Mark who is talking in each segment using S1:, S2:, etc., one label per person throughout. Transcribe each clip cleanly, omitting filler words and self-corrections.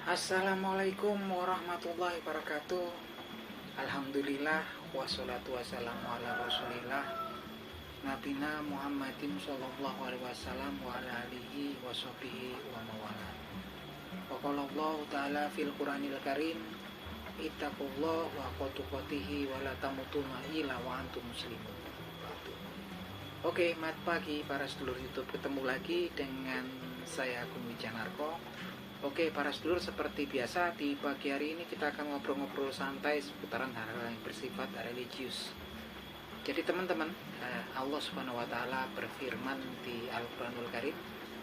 S1: Assalamualaikum warahmatullahi wabarakatuh. Alhamdulillah wassalatu wassalamu ala rasulillah Nabina Muhammadin sallallahu alaihi wasallam wa ala alihi wa sahbihi wa mawala. Wa qala Allah ta'ala fil Qur'anil Karim, ittaqullah wa tuqatihi wa la tamutunna illa wa antum muslimun. Oke, mat pagi para sedulur YouTube, ketemu lagi dengan saya Agung Wijanarko. Oke, para sedulur, seperti biasa di pagi hari ini kita akan ngobrol-ngobrol santai seputaran hal-hal yang bersifat religius. Jadi teman-teman, Allah Subhanahu wa taala berfirman di Al-Qur'anul Karim,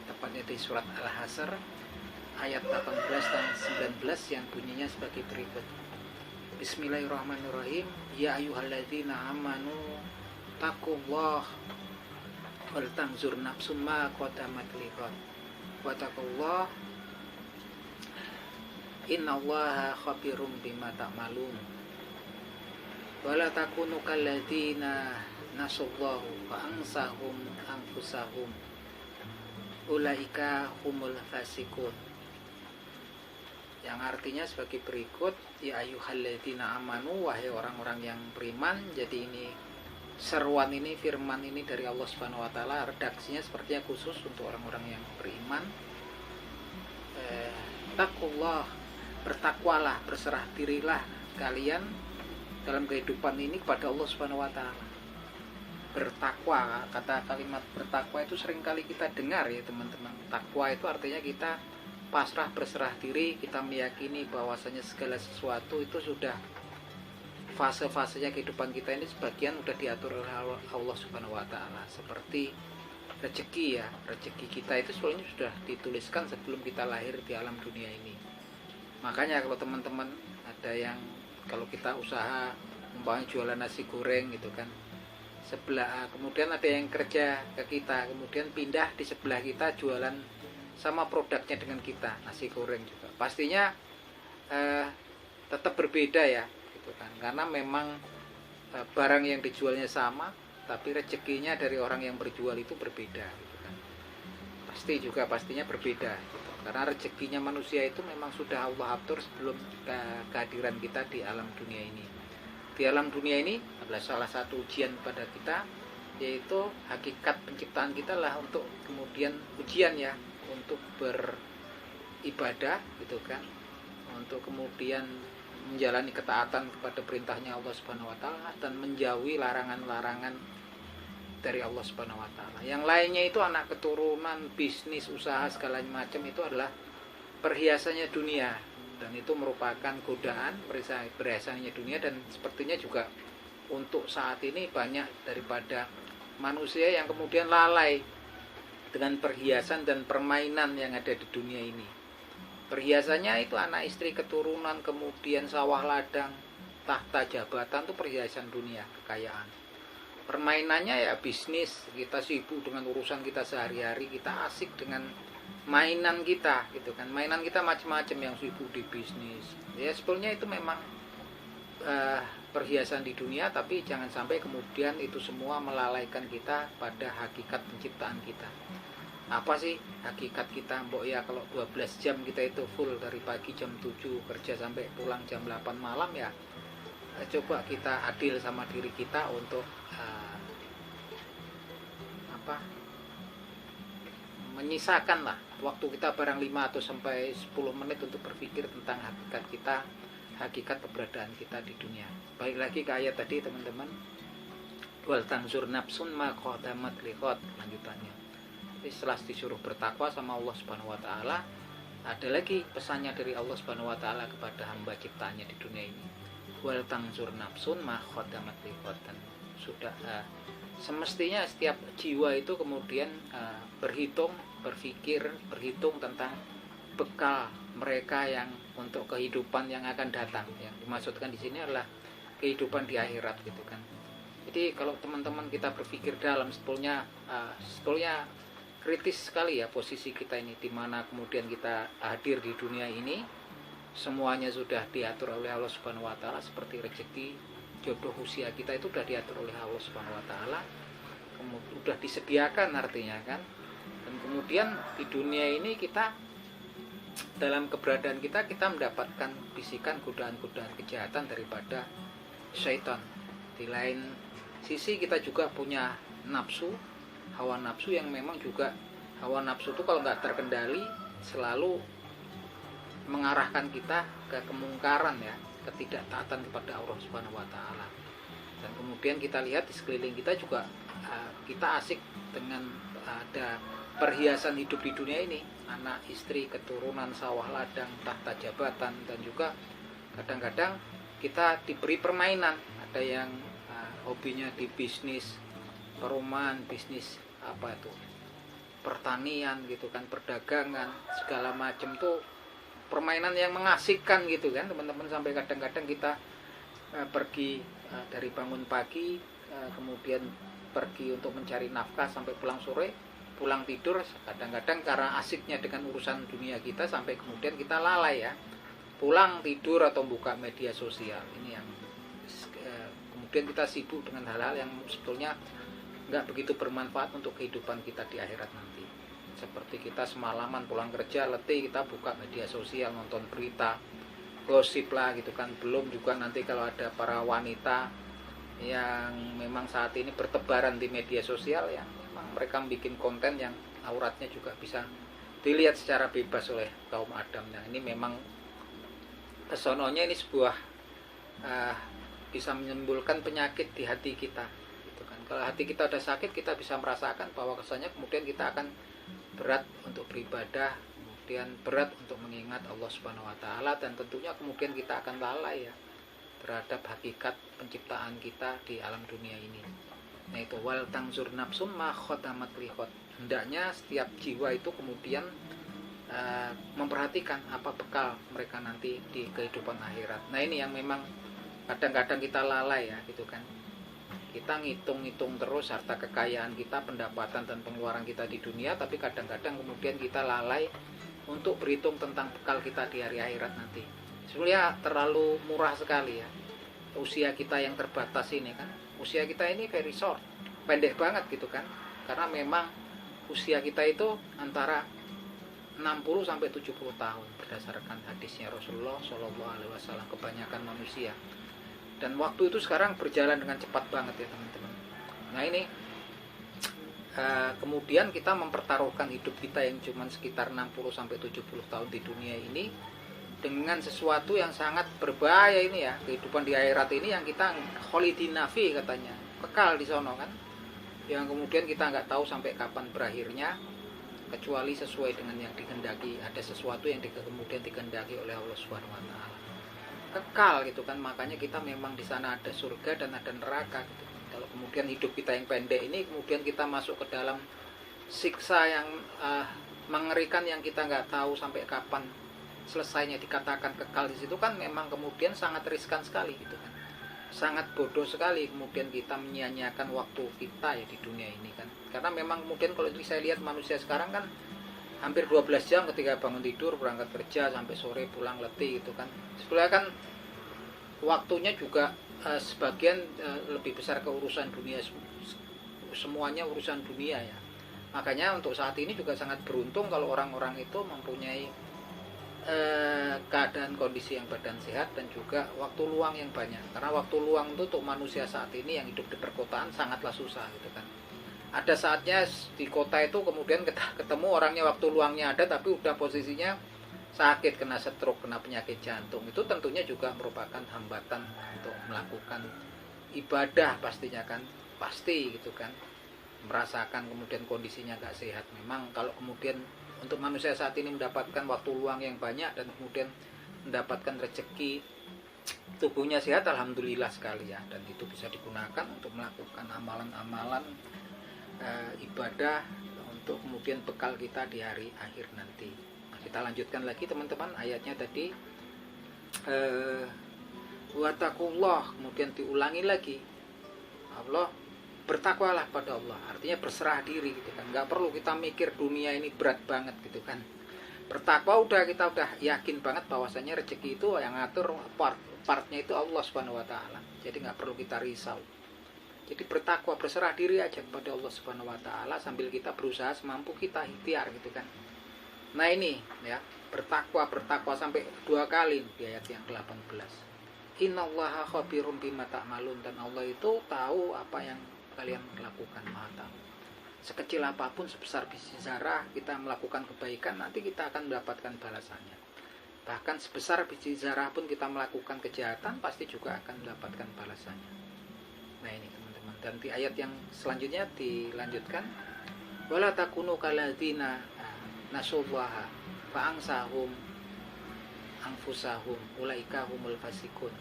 S1: tepatnya di surat Al-Hasr ayat 18 dan 19 yang bunyinya sebagai berikut. Bismillahirrahmanirrahim. Ya ayyuhalladzina amanu taqullah wal tanzur nafsum ma qaddamat liqad. Wa taqullah innallaha khabirum bima ta'malun. Wala takunu kalladzina nasallahu fa ansahum anfusahum ulaika humul fasiqun. Yang artinya sebagai berikut, ya ayyuhalladzina amanu, wahai orang-orang yang beriman. Jadi ini seruan ini, firman ini dari Allah Subhanahu wa taala, redaksinya sepertinya khusus untuk orang-orang yang beriman. Taqullah, bertakwalah, berserah dirilah kalian dalam kehidupan ini kepada Allah Subhanahu wa taala. Bertakwa, kata kalimat bertakwa itu sering kali kita dengar ya teman-teman. Takwa itu artinya kita pasrah, berserah diri, kita meyakini bahwasanya segala sesuatu itu sudah fase-fasenya kehidupan kita ini sebagian sudah diatur oleh Allah Subhanahu wa taala. Seperti rezeki ya, rezeki kita itu sebenarnya sudah dituliskan sebelum kita lahir di alam dunia ini. Makanya kalau teman-teman ada yang kalau kita usaha umpamanya jualan nasi goreng gitu kan, sebelah kemudian ada yang kerja ke kita, kemudian pindah di sebelah kita jualan sama produknya dengan kita, nasi goreng juga pastinya tetap berbeda ya gitu kan, karena memang barang yang dijualnya sama tapi rezekinya dari orang yang berjual itu berbeda gitu kan. Pastinya berbeda gitu. Karena rezekinya manusia itu memang sudah Allah atur sebelum kehadiran kita di alam dunia ini. Di alam dunia ini adalah salah satu ujian pada kita, yaitu hakikat penciptaan kita lah untuk kemudian ujian ya, untuk beribadah gitu kan, untuk kemudian menjalani ketaatan kepada perintahnya Allah Subhanahu wa taala dan menjauhi larangan-larangan dari Allah Subhanahu wa taala. Yang lainnya itu anak keturunan, bisnis, usaha segala macam itu adalah perhiasannya dunia, dan itu merupakan godaan perhiasannya dunia. Dan sepertinya juga untuk saat ini banyak daripada manusia yang kemudian lalai dengan perhiasan dan permainan yang ada di dunia ini. Perhiasannya itu anak istri, keturunan, kemudian sawah ladang, tahta jabatan, itu perhiasan dunia, kekayaan. Permainannya ya bisnis, kita sibuk dengan urusan kita sehari-hari, kita asik dengan mainan kita gitu kan. Mainan kita macam-macam yang sibuk di bisnis. Ya sebetulnya itu memang perhiasan di dunia, tapi jangan sampai kemudian itu semua melalaikan kita pada hakikat penciptaan kita. Apa sih hakikat kita? Mbok ya kalau 12 jam kita itu full dari pagi jam 7 kerja sampai pulang jam 8 malam ya. Coba kita adil sama diri kita untuk menyisakan lah waktu kita barang 5 atau sampai 10 menit untuk berpikir tentang hakikat kita, hakikat keberadaan kita di dunia. Balik lagi ke ayat tadi teman-teman, wal tanzur nafsun ma qaddamat liqad, lanjutannya. Jadi setelah disuruh bertakwa sama Allah Subhanahu wa taala, ada lagi pesannya dari Allah Subhanahu wa taala kepada hamba ciptaannya di dunia ini. Wal tanzur nafsun ma qaddamat liqad. Sudah semestinya setiap jiwa itu kemudian berhitung tentang bekal mereka yang untuk kehidupan yang akan datang. Yang dimaksudkan di sini adalah kehidupan di akhirat gitu kan. Jadi kalau teman-teman kita berpikir dalam, sebetulnya kritis sekali ya posisi kita ini, di mana kemudian kita hadir di dunia ini semuanya sudah diatur oleh Allah Subhanahu wa taala, seperti rezeki, jodoh, usia kita itu sudah diatur oleh Allah Subhanahu wa taala, sudah disediakan artinya kan. Dan kemudian di dunia ini kita dalam keberadaan kita mendapatkan bisikan godaan-godaan kejahatan daripada syaitan. Di lain sisi kita juga punya nafsu, hawa nafsu yang memang juga hawa nafsu itu kalau nggak terkendali selalu mengarahkan kita ke kemungkaran ya, ketidaktaatan kepada Allah Subhanahu wa taala. Dan kemudian kita lihat di sekeliling kita juga kita asik dengan ada perhiasan hidup di dunia ini, anak, istri, keturunan, sawah ladang, tahta jabatan, dan juga kadang-kadang kita diberi permainan. Ada yang hobinya di bisnis perumahan, bisnis apa itu, pertanian gitu kan, perdagangan, segala macam tuh permainan yang mengasihkan gitu kan teman-teman. Sampai kadang-kadang kita pergi dari bangun pagi, kemudian pergi untuk mencari nafkah sampai pulang sore, pulang tidur, kadang-kadang karena asiknya dengan urusan dunia kita sampai kemudian kita lalai ya, pulang tidur atau buka media sosial. Ini yang kemudian kita sibuk dengan hal-hal yang sebetulnya nggak begitu bermanfaat untuk kehidupan kita di akhirat nanti. Seperti kita semalaman pulang kerja letih, kita buka media sosial, nonton berita, gosip lah gitu kan. Belum juga nanti kalau ada para wanita yang memang saat ini bertebaran di media sosial, yang memang mereka bikin konten yang auratnya juga bisa dilihat secara bebas oleh kaum Adam. Nah ini memang kesononya ini sebuah bisa menimbulkan penyakit di hati kita gitu kan. Kalau hati kita ada sakit, kita bisa merasakan bahwa kesannya kemudian kita akan berat untuk beribadah, kemudian berat untuk mengingat Allah Subhanahu wa taala, dan tentunya kemudian kita akan lalai ya terhadap hakikat penciptaan kita di alam dunia ini. Nah itu wal tangzur nafsum ma khotamat likhot. Hendaknya setiap jiwa itu kemudian memperhatikan apa bekal mereka nanti di kehidupan akhirat. Nah ini yang memang kadang-kadang kita lalai ya gitu kan. Kita ngitung-ngitung terus harta kekayaan kita, pendapatan dan pengeluaran kita di dunia, tapi kadang-kadang kemudian kita lalai untuk berhitung tentang bekal kita di hari akhirat nanti. Sebenarnya terlalu murah sekali ya usia kita yang terbatas ini kan. Usia kita ini very short, pendek banget gitu kan. Karena memang usia kita itu antara 60 sampai 70 tahun berdasarkan hadisnya Rasulullah SAW, kebanyakan manusia. Dan waktu itu sekarang berjalan dengan cepat banget ya teman-teman. Nah ini kemudian kita mempertaruhkan hidup kita yang cuma sekitar 60 sampai 70 tahun di dunia ini dengan sesuatu yang sangat berbahaya ini ya. Kehidupan di akhirat ini yang kita kholidin nafi katanya, kekal di sono kan, yang kemudian kita nggak tahu sampai kapan berakhirnya, kecuali sesuai dengan yang dikehendaki. Ada sesuatu yang kemudian dikehendaki oleh Allah Subhanahu wa taala, kekal gitu kan. Makanya kita memang di sana ada surga dan ada neraka gitu. Kalau kemudian hidup kita yang pendek ini kemudian kita masuk ke dalam siksa yang mengerikan yang kita nggak tahu sampai kapan selesainya, dikatakan kekal di situ kan, memang kemudian sangat riskan sekali gitu kan. Sangat bodoh sekali kemudian kita menyia-nyiakan waktu kita ya di dunia ini kan. Karena memang kemudian kalau saya lihat manusia sekarang kan hampir 12 jam ketika bangun tidur, berangkat kerja sampai sore pulang letih gitu kan. Sebenarnya kan waktunya juga sebagian lebih besar ke urusan dunia, semuanya urusan dunia ya. Makanya untuk saat ini juga sangat beruntung kalau orang-orang itu mempunyai keadaan kondisi yang badan sehat dan juga waktu luang yang banyak. Karena waktu luang itu untuk manusia saat ini yang hidup di perkotaan sangatlah susah gitu kan. Ada saatnya di kota itu kemudian ketemu orangnya waktu luangnya ada, tapi udah posisinya sakit, kena stroke, kena penyakit jantung. Itu tentunya juga merupakan hambatan untuk melakukan ibadah pastinya kan, pasti gitu kan, merasakan kemudian kondisinya gak sehat. Memang kalau kemudian untuk manusia saat ini mendapatkan waktu luang yang banyak dan kemudian mendapatkan rezeki tubuhnya sehat, alhamdulillah sekali ya. Dan itu bisa digunakan untuk melakukan amalan-amalan ibadah untuk kemudian bekal kita di hari akhir nanti. Nah, kita lanjutkan lagi teman-teman ayatnya tadi, wattaqullah, kemudian diulangi lagi, Allah, bertakwalah pada Allah, artinya berserah diri gitu kan. Nggak perlu kita mikir dunia ini berat banget gitu kan. Bertakwa kita udah yakin banget bahwasanya rezeki itu yang ngatur partnya itu Allah Subhanahu wa taala. Jadi nggak perlu kita risau. Jadi bertakwa, berserah diri aja kepada Allah Subhanahu wa taala sambil kita berusaha semampu kita, ikhtiar gitu kan. Nah ini ya, bertakwa sampai 2 kali di ayat yang ke-18. Innallaha khabirum bima ta'malun, dan Allah itu tahu apa yang kalian lakukan, Maha tahu. Sekecil apapun, sebesar biji zarah kita melakukan kebaikan, nanti kita akan mendapatkan balasannya. Bahkan sebesar biji zarah pun kita melakukan kejahatan, pasti juga akan mendapatkan balasannya. Nah ini teman-teman. Dan di ayat yang selanjutnya dilanjutkan, wala takunu kaladzina nasullaha fa'angsahum anfusahum ulaika humul fasikun.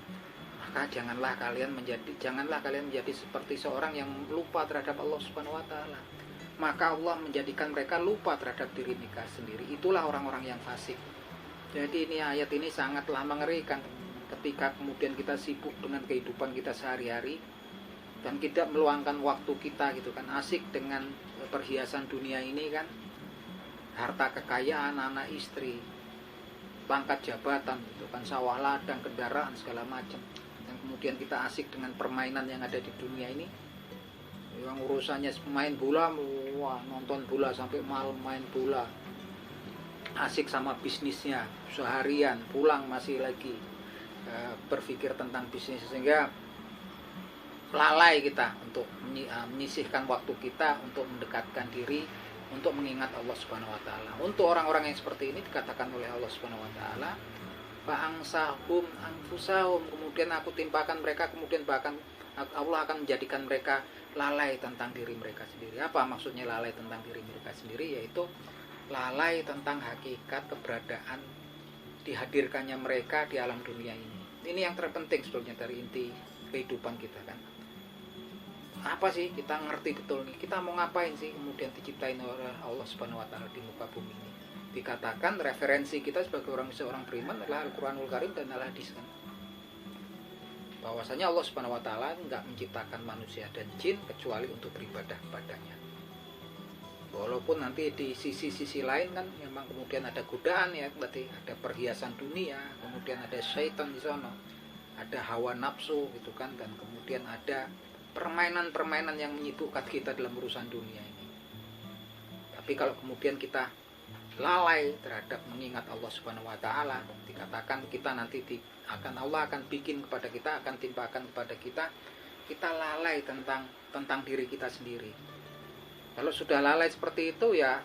S1: Maka janganlah kalian menjadi seperti seorang yang lupa terhadap Allah Subhanahu wa taala. Maka Allah menjadikan mereka lupa terhadap diri mereka sendiri. Itulah orang-orang yang fasik. Jadi ini ayat ini sangatlah mengerikan ketika kemudian kita sibuk dengan kehidupan kita sehari-hari dan tidak meluangkan waktu kita gitu kan, asik dengan perhiasan dunia ini kan, harta kekayaan, anak istri, pangkat jabatan gitu kan, sawah ladang, kendaraan segala macam. Dan kemudian kita asik dengan permainan yang ada di dunia ini, yang urusannya main bola, wah nonton bola sampai malam main bola, asik sama bisnisnya seharian, pulang masih lagi berpikir tentang bisnis, sehingga lalai kita untuk menyisihkan waktu kita untuk mendekatkan diri, untuk mengingat Allah Subhanahu wa taala. Untuk orang-orang yang seperti ini dikatakan oleh Allah Subhanahu wa taala, fa'angsahum anfusahum, kemudian aku timpakan mereka, kemudian bahkan Allah akan menjadikan mereka lalai tentang diri mereka sendiri. Apa maksudnya lalai tentang diri mereka sendiri? Yaitu lalai tentang hakikat keberadaan dihadirkannya mereka di alam dunia ini. Ini yang terpenting sebetulnya dari inti kehidupan kita kan. Apa sih kita ngerti betul nih, kita mau ngapain sih kemudian diciptain oleh Allah Subhanahu wa taala di muka bumi ini. Dikatakan referensi kita sebagai seorang beriman adalah Al-Qur'anul Karim dan Al-Hadis kan. Bahwasanya Allah Subhanahu wa taala enggak menciptakan manusia dan jin kecuali untuk beribadah kepadanya. Walaupun nanti di sisi-sisi lain kan memang kemudian ada godaan ya, berarti ada perhiasan dunia, kemudian ada syaitan di sana, ada hawa nafsu gitu kan, dan kemudian ada permainan-permainan yang menyibukkan kita dalam urusan dunia ini. Tapi kalau kemudian kita lalai terhadap mengingat Allah Subhanahu wa taala, dikatakan kita nanti Allah akan bikin kepada kita, akan timpakan kepada kita lalai tentang diri kita sendiri. Kalau sudah lalai seperti itu ya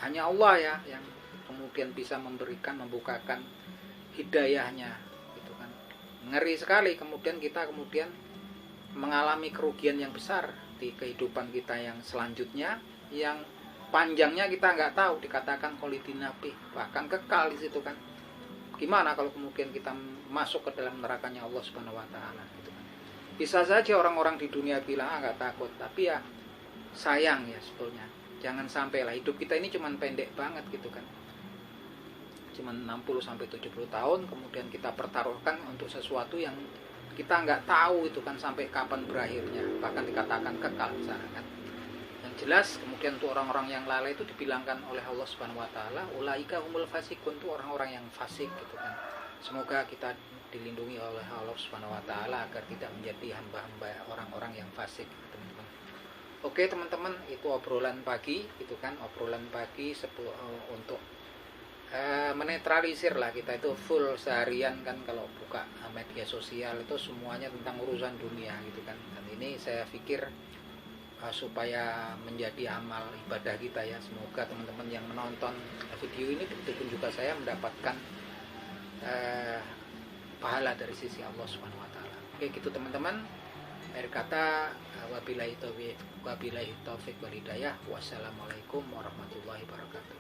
S1: hanya Allah ya yang kemudian bisa membukakan hidayahnya gitu kan. Ngeri sekali kemudian kita mengalami kerugian yang besar di kehidupan kita yang selanjutnya, yang panjangnya kita nggak tahu, dikatakan kholidin nabi, bahkan kekal di situ kan. Gimana kalau kemudian kita masuk ke dalam nerakanya Allah Subhanahu wa taala gitu kan. Bisa saja orang-orang di dunia bilang nggak takut, tapi ya sayang ya sebetulnya. Jangan sampai lah hidup kita ini cuman pendek banget gitu kan. Cuman 60 sampai 70 tahun kemudian kita pertaruhkan untuk sesuatu yang kita nggak tahu itu kan sampai kapan berakhirnya, bahkan dikatakan kekal misalnya kan. Yang jelas kemudian untuk orang-orang yang lalai itu dibilangkan oleh Allah Subhanahu wa taala, ulaika humul fasikun, itu orang-orang yang fasik gitu kan. Semoga kita dilindungi oleh Allah Subhanahu wa taala agar tidak menjadi hamba-hamba orang-orang yang fasik, teman-teman. Oke, teman-teman, itu obrolan pagi gitu kan, obrolan pagi untuk menetralisir lah kita itu full seharian kan, kalau buka media sosial itu semuanya tentang urusan dunia gitu kan. Dan ini saya pikir supaya menjadi amal ibadah kita ya. Semoga teman-teman yang menonton video ini betul-betul juga saya mendapatkan pahala dari sisi Allah Subhanahu wa taala. Oke, gitu teman-teman. Akhir kata wabillahi taufiq wal hidayah. Wassalamualaikum warahmatullahi wabarakatuh.